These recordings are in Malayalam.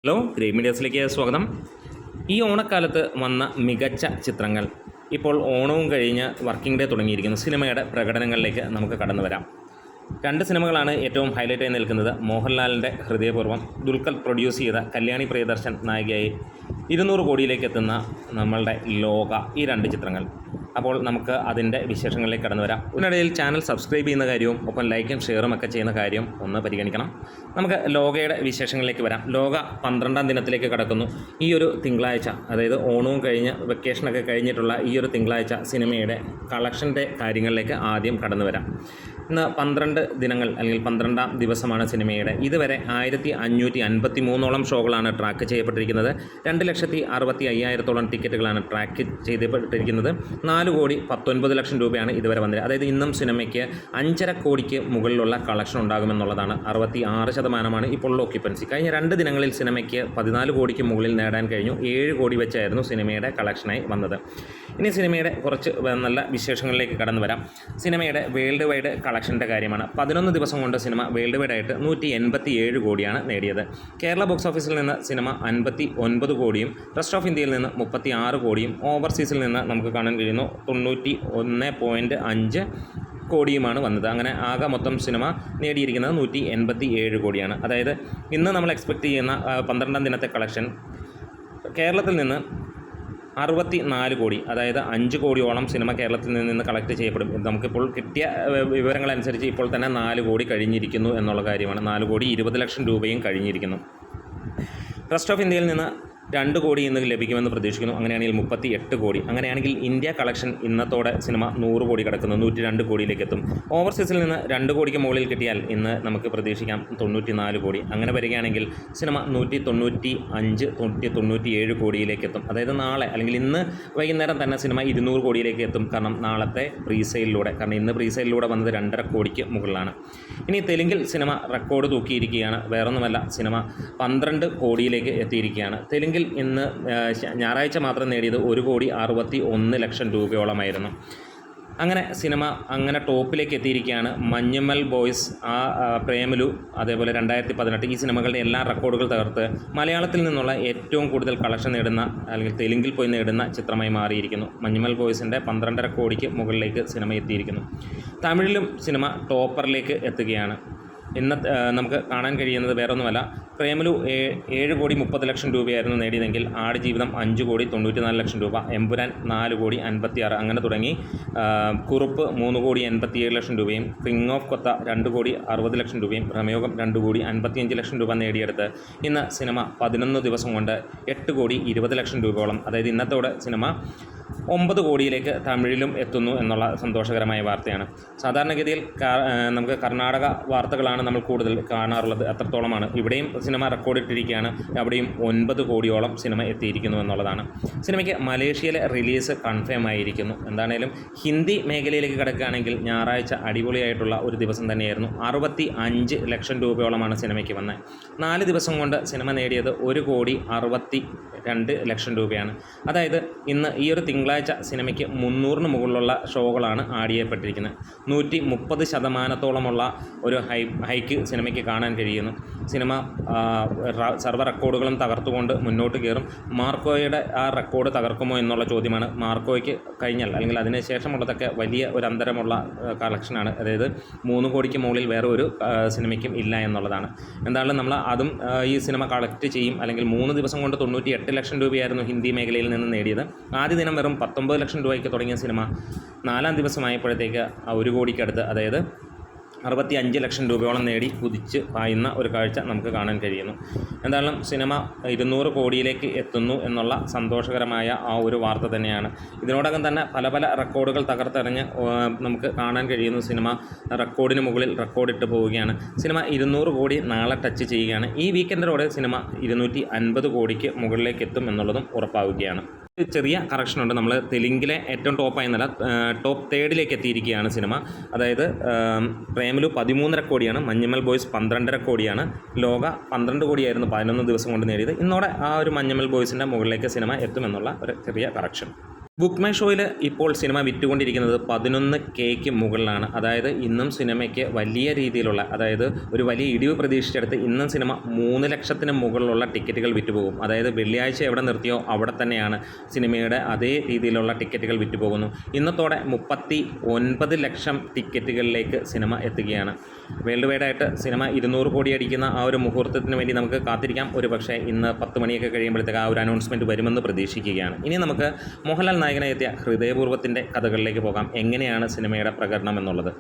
ഹലോ, ഗ്രേറ്റ് മീഡിയാസിലേക്ക് സ്വാഗതം. ഈ ഓണക്കാലത്ത് വന്ന മികച്ച ചിത്രങ്ങൾ ഇപ്പോൾ ഓണവും കഴിഞ്ഞ് വർക്കിംഗ് ഡേ തുടങ്ങിയിരിക്കുന്നു. സിനിമയുടെ പ്രകടനങ്ങളിലേക്ക് നമുക്ക് കടന്നു വരാം. രണ്ട് സിനിമകളാണ് ഏറ്റവും ഹൈലൈറ്റായി നിൽക്കുന്നത്. മോഹൻലാലിൻ്റെ ഹൃദയപൂർവ്വം, ദുൽഖർ പ്രൊഡ്യൂസ് ചെയ്ത കല്യാണി പ്രിയദർശൻ നായികയായി 200 കോടിയിലേക്ക് എത്തുന്ന നമ്മളുടെ ലോക, ഈ രണ്ട് ചിത്രങ്ങൾ. അപ്പോൾ നമുക്ക് അതിൻ്റെ വിശേഷങ്ങളിലേക്ക് കടന്നു വരാം. ഇതിനിടയിൽ ചാനൽ സബ്സ്ക്രൈബ് ചെയ്യുന്ന കാര്യവും ഒപ്പം ലൈക്കും ഷെയറും ഒക്കെ ചെയ്യുന്ന കാര്യവും ഒന്ന് പരിഗണിക്കണം. നമുക്ക് ലോകയുടെ വിശേഷങ്ങളിലേക്ക് വരാം. ലോക 12ാം ദിനത്തിലേക്ക് കടക്കുന്നു. ഈ ഒരു തിങ്കളാഴ്ച, അതായത് ഓണവും കഴിഞ്ഞ് വെക്കേഷനൊക്കെ കഴിഞ്ഞിട്ടുള്ള ഈ ഒരു തിങ്കളാഴ്ച സിനിമയുടെ കളക്ഷൻ്റെ കാര്യങ്ങളിലേക്ക് ആദ്യം കടന്നു വരാം. ഇന്ന് 12 ദിനങ്ങൾ അല്ലെങ്കിൽ 12ാം ദിവസമാണ് സിനിമയുടെ. ഇതുവരെ 1553ഓളം ഷോകളാണ് ട്രാക്ക് ചെയ്യപ്പെട്ടിരിക്കുന്നത്. 2,65,000 ടിക്കറ്റുകളാണ് ട്രാക്ക് ചെയ്യപ്പെട്ടിരിക്കുന്നത്. 4,19,00,000 രൂപയാണ് ഇതുവരെ വന്നത്. അതായത് ഇന്നും സിനിമയ്ക്ക് 5.5 കോടിക്ക് മുകളിലുള്ള കളക്ഷൻ ഉണ്ടാകുമെന്നുള്ളതാണ്. 66% ഇപ്പോൾ ഓക്യുപ്പൻസി. കഴിഞ്ഞ 2 ദിനങ്ങളിൽ സിനിമയ്ക്ക് 14 കോടിക്ക് മുകളിൽ നേടാൻ കഴിഞ്ഞു. 7 കോടി വെച്ചായിരുന്നു സിനിമയുടെ കളക്ഷനായി വന്നത്. ഇനി സിനിമയുടെ കുറച്ച് നല്ല വിശേഷങ്ങളിലേക്ക് കടന്നു വരാം. സിനിമയുടെ വേൾഡ് വൈഡ് കളക്ഷൻ്റെ കാര്യമാണ്. 11 ദിവസം കൊണ്ട് സിനിമ വേൾഡ് വൈഡായിട്ട് 187 കോടിയാണ് നേടിയത്. കേരള ബോക്സ് ഓഫീസിൽ നിന്ന് സിനിമ 59 കോടിയും റെസ്റ്റ് ഓഫ് ഇന്ത്യയിൽ നിന്ന് 36 കോടിയും ഓവർസീസിൽ നിന്ന് നമുക്ക് കാണാൻ കഴിയുന്നു 91.5 കോടിയുമാണ് വന്നത്. അങ്ങനെ ആകെ മൊത്തം സിനിമ നേടിയിരിക്കുന്നത് 187 കോടിയാണ്. അതായത് ഇന്ന് നമ്മൾ എക്സ്പെക്റ്റ് ചെയ്യുന്ന 12ാം ദിനത്തെ കളക്ഷൻ കേരളത്തിൽ നിന്ന് 64 കോടി, അതായത് 5 കോടിയോളം സിനിമ കേരളത്തിൽ നിന്ന് കളക്ട് ചെയ്യപ്പെടും. നമുക്കിപ്പോൾ കിട്ടിയ വിവരങ്ങളനുസരിച്ച് ഇപ്പോൾ തന്നെ 4 കോടി കഴിഞ്ഞിരിക്കുന്നു എന്നുള്ള കാര്യമാണ്. 4,20,00,000 രൂപയും കഴിഞ്ഞിരിക്കുന്നു. റെസ്റ്റ് ഓഫ് ഇന്ത്യയിൽ നിന്ന് 2 കോടി ഇന്ന് ലഭിക്കുമെന്ന് പ്രതീക്ഷിക്കുന്നു. അങ്ങനെയാണെങ്കിൽ 38 കോടി. അങ്ങനെയാണെങ്കിൽ ഇന്ത്യ കളക്ഷൻ ഇന്നത്തോടെ സിനിമ 100 കോടി കടക്കുന്നു, 102 കോടിയിലേക്ക് എത്തും. ഓവർസീസിൽ നിന്ന് 2 കോടിക്ക് മുകളിൽ കിട്ടിയാൽ ഇന്ന് നമുക്ക് പ്രതീക്ഷിക്കാം 94 കോടി. അങ്ങനെ വരികയാണെങ്കിൽ സിനിമ 195, 197 കോടിയിലേക്ക് എത്തും. അതായത് നാളെ അല്ലെങ്കിൽ ഇന്ന് വൈകുന്നേരം തന്നെ സിനിമ 200 കോടിയിലേക്ക് എത്തും. കാരണം നാളത്തെ പ്രീസെയിലൂടെ, കാരണം ഇന്ന് പ്രീസെയിലൂടെ വന്നത് 2.5 കോടിക്ക് മുകളിലാണ്. ഇനി തെലുങ്കിൽ സിനിമ റെക്കോർഡ് തൂക്കിയിരിക്കുകയാണ്. വേറൊന്നുമല്ല, സിനിമ 12 കോടിയിലേക്ക് എത്തിയിരിക്കുകയാണ്. തെലുങ്കിൽ ഇന്ന് ഞായറാഴ്ച മാത്രം നേടിയത് 1,61,00,000 രൂപയോളമായിരുന്നു. അങ്ങനെ സിനിമ അങ്ങനെ ടോപ്പിലേക്ക് എത്തിയിരിക്കുകയാണ്. മഞ്ഞുമൽ ബോയ്സ്, പ്രേമലു, അതേപോലെ 2018 ഈ സിനിമകളുടെ എല്ലാ റെക്കോർഡുകൾ തകർത്ത് മലയാളത്തിൽ നിന്നുള്ള ഏറ്റവും കൂടുതൽ കളക്ഷൻ നേടുന്ന അല്ലെങ്കിൽ തെലുങ്കിൽ പോയി നേടുന്ന ചിത്രമായി മാറിയിരിക്കുന്നു. മഞ്ഞുമൽ ബോയ്സിൻ്റെ 12.5 കോടിക്ക് മുകളിലേക്ക് സിനിമ എത്തിയിരിക്കുന്നു. തമിഴിലും സിനിമ ടോപ്പറിലേക്ക് എത്തുകയാണ്. ഇന്ന് നമുക്ക് കാണാൻ കഴിയുന്നത് വേറൊന്നുമല്ല, പ്രേമലു 7,30,00,000 രൂപയായിരുന്നു നേടിയതെങ്കിൽ ആടുജീവിതം 5,94,00,000 രൂപ, എമ്പുരാൻ 4,56,00,000, അങ്ങനെ തുടങ്ങി കുറുപ്പ് 3,87,00,000 രൂപയും, കിങ് ഓഫ് കൊത്ത 2,60,00,000 രൂപയും, പ്രമേയോഗം 2,55,00,000 രൂപ നേടിയെടുത്ത് ഇന്ന് സിനിമ 11 ദിവസം കൊണ്ട് 8,20,00,000 രൂപയോളം, അതായത് ഇന്നത്തോടെ സിനിമ 9 കോടിയിലേക്ക് തമിഴിലും എത്തുന്നു എന്നുള്ള സന്തോഷകരമായ വാർത്തയാണ്. സാധാരണഗതിയിൽ നമുക്ക് കർണാടക വാർത്തകളാണ് നമ്മൾ കൂടുതൽ കാണാറുള്ളത്. അത്രത്തോളമാണ്. ഇവിടെയും സിനിമ റെക്കോർഡിട്ടിരിക്കുകയാണ്. അവിടെയും 9 കോടിയോളം സിനിമ എത്തിയിരിക്കുന്നു എന്നുള്ളതാണ്. സിനിമയ്ക്ക് മലേഷ്യയിലെ റിലീസ് കൺഫേം ആയിരിക്കുന്നു. എന്താണേലും ഹിന്ദി മേഖലയിലേക്ക് കിടക്കുകയാണെങ്കിൽ ഞായറാഴ്ച അടിപൊളിയായിട്ടുള്ള ഒരു ദിവസം തന്നെയായിരുന്നു. 65 ലക്ഷം രൂപയോളമാണ് സിനിമയ്ക്ക് വന്നത്. 4 ദിവസം കൊണ്ട് സിനിമ നേടിയത് 1,62,00,000 രൂപയാണ്. അതായത് ഇന്ന് ഈ ഒരു തിങ്കളാഴ്ച സിനിമയ്ക്ക് 300-ന് മുകളിലുള്ള ഷോകളാണ് ആഡ് ചെയ്യപ്പെട്ടിരിക്കുന്നത്. 130% ഒരു ഹൈക്ക് സിനിമയ്ക്ക് കാണാൻ കഴിയുന്നു. സിനിമ സർവ്വ റെക്കോർഡുകളും തകർത്തുകൊണ്ട് മുന്നോട്ട് കയറും. മാർക്കോയുടെ ആ റെക്കോർഡ് തകർക്കുമോ എന്നുള്ള ചോദ്യമാണ്. മാർക്കോയ്ക്ക് കഴിഞ്ഞാൽ അല്ലെങ്കിൽ അതിന് ശേഷമുള്ളതൊക്കെ വലിയ ഒരു അന്തരമുള്ള കളക്ഷനാണ്. അതായത് 3 കോടിക്ക് മുകളിൽ വേറെ ഒരു സിനിമയ്ക്കും ഇല്ല എന്നുള്ളതാണ്. എന്തായാലും നമ്മൾ അതും ഈ സിനിമ കളക്ട് ചെയ്യും. അല്ലെങ്കിൽ 3 ദിവസം കൊണ്ട് 98 ലക്ഷം രൂപയായിരുന്നു ഹിന്ദി മേഖലയിൽ നിന്ന് നേടിയത്. ആദ്യ ദിനം വെറും 19 ലക്ഷം രൂപയ്ക്ക് തുടങ്ങിയ സിനിമ 4ാം ദിവസമായപ്പോഴത്തേക്ക് 1 കോടിക്കടുത്ത്, അതായത് 65 ലക്ഷം രൂപയോളം നേടി കുതിച്ച് പായുന്ന ഒരു കാഴ്ച നമുക്ക് കാണാൻ കഴിയുന്നു. എന്തായാലും സിനിമ 200 കോടിയിലേക്ക് എത്തുന്നു എന്നുള്ള സന്തോഷകരമായ ആ ഒരു വാർത്ത തന്നെയാണ്. ഇതിനോടകം തന്നെ പല പല റെക്കോർഡുകൾ തകർത്തെറിഞ്ഞ് നമുക്ക് കാണാൻ കഴിയുന്നു. സിനിമ റെക്കോർഡിന് മുകളിൽ റെക്കോർഡിട്ട് പോവുകയാണ്. സിനിമ 200 കോടി നാളെ ടച്ച് ചെയ്യുകയാണ്. ഈ വീക്കെൻഡിലൂടെ സിനിമ 250 കോടിക്ക് മുകളിലേക്ക് എത്തും എന്നുള്ളതും ഉറപ്പാവുകയാണ്. ചെറിയ കറക്ഷനുണ്ട്. നമ്മൾ തെലുങ്കിലെ ഏറ്റവും ടോപ്പായെന്നല്ല, ടോപ്പ് 3ലേക്ക് എത്തിയിരിക്കുകയാണ് സിനിമ. അതായത് പ്രേമലു 13.5 കോടിയാണ്, മഞ്ഞുമൽ ബോയ്സ് 12.5 കോടിയാണ്, ലോക 12 കോടിയായിരുന്നു 11 ദിവസം കൊണ്ട് നേടിയത്. ഇന്നോടെ ആ ഒരു മഞ്ഞുമൽ ബോയ്സിൻ്റെ മുകളിലേക്ക് സിനിമ എത്തുമെന്നുള്ള ഒരു ചെറിയ കറക്ഷൻ. ബുക്ക് മൈ ഷോയിൽ ഇപ്പോൾ സിനിമ വിറ്റുകൊണ്ടിരിക്കുന്നത് 11K മുകളിലാണ്. അതായത് ഇന്നും സിനിമയ്ക്ക് വലിയ രീതിയിലുള്ള, അതായത് ഒരു വലിയ ഇടിവ് പ്രതീക്ഷിച്ചെടുത്ത് ഇന്നും സിനിമ 3 ലക്ഷത്തിന് മുകളിലുള്ള ടിക്കറ്റുകൾ വിറ്റുപോകും. അതായത് വെള്ളിയാഴ്ച എവിടെ നിർത്തിയോ അവിടെ തന്നെയാണ് സിനിമയുടെ അതേ രീതിയിലുള്ള ടിക്കറ്റുകൾ വിറ്റുപോകുന്നു. ഇന്നത്തോടെ 39 ലക്ഷം ടിക്കറ്റുകളിലേക്ക് സിനിമ എത്തുകയാണ്. വേൾഡ് വൈഡായിട്ട് സിനിമ 200 കോടി അടിക്കുന്ന ആ ഒരു മുഹൂർത്തത്തിന് വേണ്ടി നമുക്ക് കാത്തിരിക്കാം. ഒരു പക്ഷേ ഇന്ന് 10 മണിയൊക്കെ കഴിയുമ്പോഴത്തേക്ക് ആ ഒരു അനൗൺസ്മെൻറ്റ് വരുമെന്ന് പ്രതീക്ഷിക്കുകയാണ്. ഇനി നമുക്ക് മോഹൻലാൽ നായകനായി എത്തിയ ഹൃദയപൂർവ്വത്തിൻ്റെ കഥകളിലേക്ക് പോകാം. എങ്ങനെയാണ് സിനിമയുടെ പ്രകടനം എന്നുള്ളത്.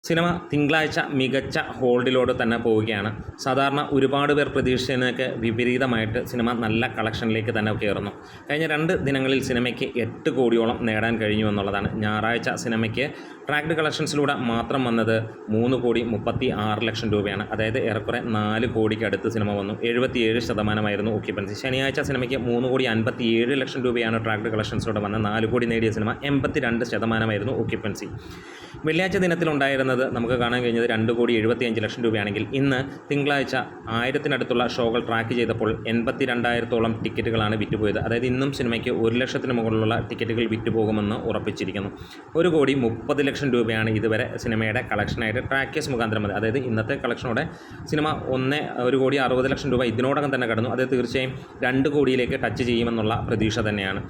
സിനിമ തിങ്കളാഴ്ച മികച്ച ഹോൾഡിലോട് തന്നെ പോവുകയാണ്. സാധാരണ ഒരുപാട് പേർ പ്രതീക്ഷിച്ചതിനൊക്കെ വിപരീതമായിട്ട് സിനിമ നല്ല കളക്ഷനിലേക്ക് തന്നെ കയറുന്നു. കഴിഞ്ഞ 2 ദിനങ്ങളിൽ സിനിമയ്ക്ക് 8 കോടിയോളം നേടാൻ കഴിഞ്ഞു എന്നുള്ളതാണ്. ഞായറാഴ്ച സിനിമയ്ക്ക് ട്രാക്ഡ് കളക്ഷൻസിലൂടെ മാത്രം വന്നത് 3,36 ലക്ഷം രൂപയാണ്. അതായത് ഏറെക്കുറെ 4 കോടിക്ക് അടുത്ത് സിനിമ വന്നു. 77% ഓക്യുപ്പൻസി. ശനിയാഴ്ച സിനിമയ്ക്ക് 3,57 ലക്ഷം രൂപയാണ് ട്രാക്ഡ് കളക്ഷൻസിലൂടെ വന്നത്. 4 കോടി നേടിയ സിനിമ 82% ഓക്യുപ്പൻസി. വെള്ളിയാഴ്ച ദിനത്തിലുണ്ടായിരുന്നത് നമുക്ക് കാണാൻ കഴിഞ്ഞത് 2,75 ലക്ഷം രൂപയാണെങ്കിൽ ഇന്ന് തിങ്കളാഴ്ച 1000-നടുത്തുള്ള ഷോകൾ ട്രാക്ക് ചെയ്തപ്പോൾ 82,000-ഓളം ടിക്കറ്റുകളാണ് വിറ്റുപോയത്. അതായത് ഇന്നും സിനിമയ്ക്ക് 1 ലക്ഷത്തിന് മുകളിലുള്ള ടിക്കറ്റുകൾ വിറ്റുപോകുമെന്ന് ഉറപ്പിച്ചിരിക്കുന്നു. 1,30 ലക്ഷം രൂപയാണ് ഇതുവരെ സിനിമയുടെ കളക്ഷനായിട്ട് ട്രാക്കേഴ്സ് മുഖാന്തരം മതി. അതായത് ഇന്നത്തെ കളക്ഷനോടെ സിനിമ 1,60 ലക്ഷം രൂപ ഇതിനോടകം തന്നെ കടന്നു. അത് തീർച്ചയായും 2 കോടിയിലേക്ക് ടച്ച് ചെയ്യുമെന്നുള്ള പ്രതീക്ഷ തന്നെയാണ്.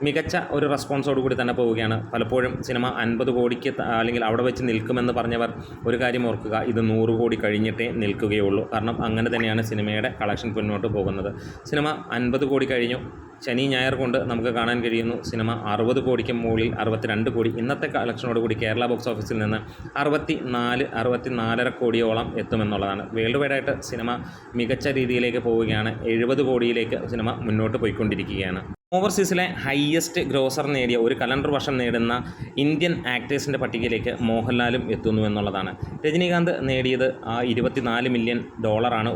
മികച്ച ഒരു റെസ്പോൺസോടുകൂടി തന്നെ പോവുകയാണ്. പലപ്പോഴും സിനിമ 50 കോടിക്ക് അല്ലെങ്കിൽ അവിടെ വെച്ച് നിൽക്കുമെന്ന് പറഞ്ഞവർ ഒരു കാര്യം ഓർക്കുക, ഇത് 100 കോടി കഴിഞ്ഞിട്ടേ നിൽക്കുകയുള്ളൂ. കാരണം അങ്ങനെ തന്നെയാണ് സിനിമയുടെ കളക്ഷൻ മുന്നോട്ട് പോകുന്നത്. സിനിമ 50 കോടി കഴിഞ്ഞു. ശനി ഞായർ കൊണ്ട് നമുക്ക് കാണാൻ കഴിയുന്നു സിനിമ 60 കോടിക്ക് മുകളിൽ 62 കോടി ഇന്നത്തെ കളക്ഷനോടുകൂടി കേരള ബോക്സ് ഓഫീസിൽ നിന്ന് 64.5 കോടിയോളം എത്തുമെന്നുള്ളതാണ്. വേൾഡ് വൈഡായിട്ട് സിനിമ മികച്ച രീതിയിലേക്ക് പോവുകയാണ്. 70 കോടിയിലേക്ക് സിനിമ മുന്നോട്ട് പോയിക്കൊണ്ടിരിക്കുകയാണ്. ഓവർസീസിലെ ഹയസ്റ്റ് ഗ്രോസർ നേടിയ ഒരു കലണ്ടർ വർഷം നേടുന്ന ഇന്ത്യൻ ആക്ടേഴ്സിൻ്റെ പട്ടികയിലേക്ക് മോഹൻലാലും എത്തുന്നു എന്നുള്ളതാണ്. രജനീകാന്ത് നേടിയത് $24 മില്യൺ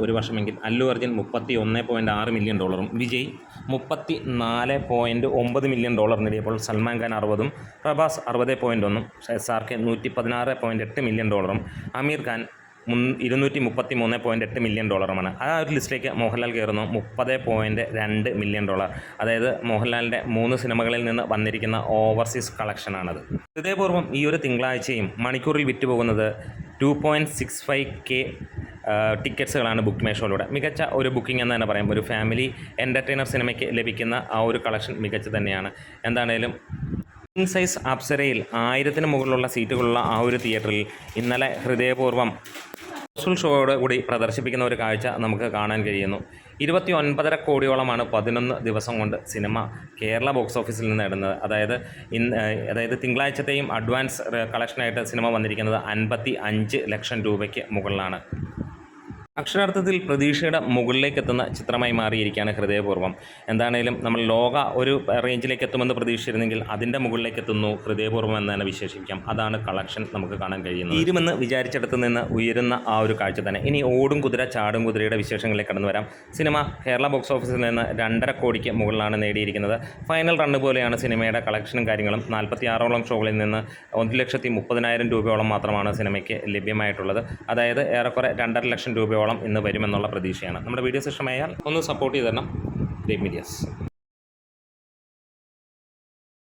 ഒരു വർഷമെങ്കിൽ അല്ലു അർജുൻ $31.6 മില്യൺ, വിജയ് $34.9 മില്യൺ നേടിയപ്പോൾ സൽമാൻ ഖാൻ 60, പ്രഭാസ് 60.1, SRK 116.8 മില്യൺ, അമീർ ഖാൻ 233.8 മില്യൺ ഡോളറുമാണ്. ആ ഒരു ലിസ്റ്റിലേക്ക് മോഹൻലാൽ കയറുന്നു. $30.2 മില്യൺ. അതായത് മോഹൻലാലിൻ്റെ 3 സിനിമകളിൽ നിന്ന് വന്നിരിക്കുന്ന ഓവർസീസ് കളക്ഷനാണത്. ഹൃദയപൂർവ്വം ഈ ഒരു തിങ്കളാഴ്ചയും മണിക്കൂറിൽ വിറ്റുപോകുന്നത് 2.65K ടിക്കറ്റ്സുകളാണ് ബുക്ക് മൈ ഷോയിലൂടെ. മികച്ച ഒരു ബുക്കിംഗ് എന്ന് തന്നെ പറയാം. ഒരു ഫാമിലി എൻ്റർടൈനർ സിനിമയ്ക്ക് ലഭിക്കുന്ന ആ ഒരു കളക്ഷൻ മികച്ച തന്നെയാണ്. എന്താണേലും കിങ് സൈസ് അപ്സരയിൽ 1000-ന് മുകളിലുള്ള സീറ്റുകളുള്ള ആ ഒരു തിയേറ്ററിൽ ഇന്നലെ ഹൃദയപൂർവ്വം ഹൗസ്ഫുൾ ഷോയോട് കൂടി പ്രദർശിപ്പിക്കുന്ന ഒരു കാഴ്ച നമുക്ക് കാണാൻ കഴിയുന്നു. 29.5 കോടിയോളമാണ് 11 ദിവസം കൊണ്ട് സിനിമ കേരള ബോക്സ് ഓഫീസിൽ നിന്ന് നേടുന്നത്. അതായത് തിങ്കളാഴ്ചത്തെയും അഡ്വാൻസ് കളക്ഷനായിട്ട് സിനിമ വന്നിരിക്കുന്നത് 55 ലക്ഷം രൂപയ്ക്ക് മുകളിലാണ്. അക്ഷരാർത്ഥത്തിൽ പ്രതീക്ഷയുടെ മുകളിലേക്ക് എത്തുന്ന ചിത്രമായി മാറിയിരിക്കുകയാണ് ഹൃദയപൂർവ്വം. എന്താണേലും നമ്മൾ ലോക ഒരു റേഞ്ചിലേക്ക് എത്തുമെന്ന് പ്രതീക്ഷിച്ചിരുന്നെങ്കിൽ അതിൻ്റെ മുകളിലേക്ക് എത്തുന്നു ഹൃദയപൂർവ്വം എന്ന് തന്നെ വിശേഷിപ്പിക്കാം. അതാണ് കളക്ഷൻ നമുക്ക് കാണാൻ കഴിയുന്നത്. തീരുമെന്ന് വിചാരിച്ചിടത്ത് നിന്ന് ഉയരുന്ന ആ ഒരു കാഴ്ച തന്നെ. ഇനി ഓടും കുതിര ചാടും കുതിരയുടെ വിശേഷങ്ങളിലേക്ക് കടന്നു വരാം. സിനിമ കേരള ബോക്സ് ഓഫീസിൽ നിന്ന് 2.5 കോടിക്ക് മുകളിലാണ് നേടിയിരിക്കുന്നത്. ഫൈനൽ റണ്ണ് പോലെയാണ് സിനിമയുടെ കളക്ഷനും കാര്യങ്ങളും. 46ഓളം ഷോകളിൽ നിന്ന് 1,30,000 രൂപയോളം മാത്രമാണ് സിനിമയ്ക്ക് ലഭ്യമായിട്ടുള്ളത്. അതായത് ഏറെക്കുറെ 2.5 ലക്ഷം രൂപയോളം ഇന്ന് വരുമെന്നുള്ള പ്രതീക്ഷയാണ്. നമ്മുടെ വീഡിയോസ് ഇഷ്ടമായാൽ ഒന്ന് സപ്പോർട്ട് ചെയ്ത് തരണം. Great medias.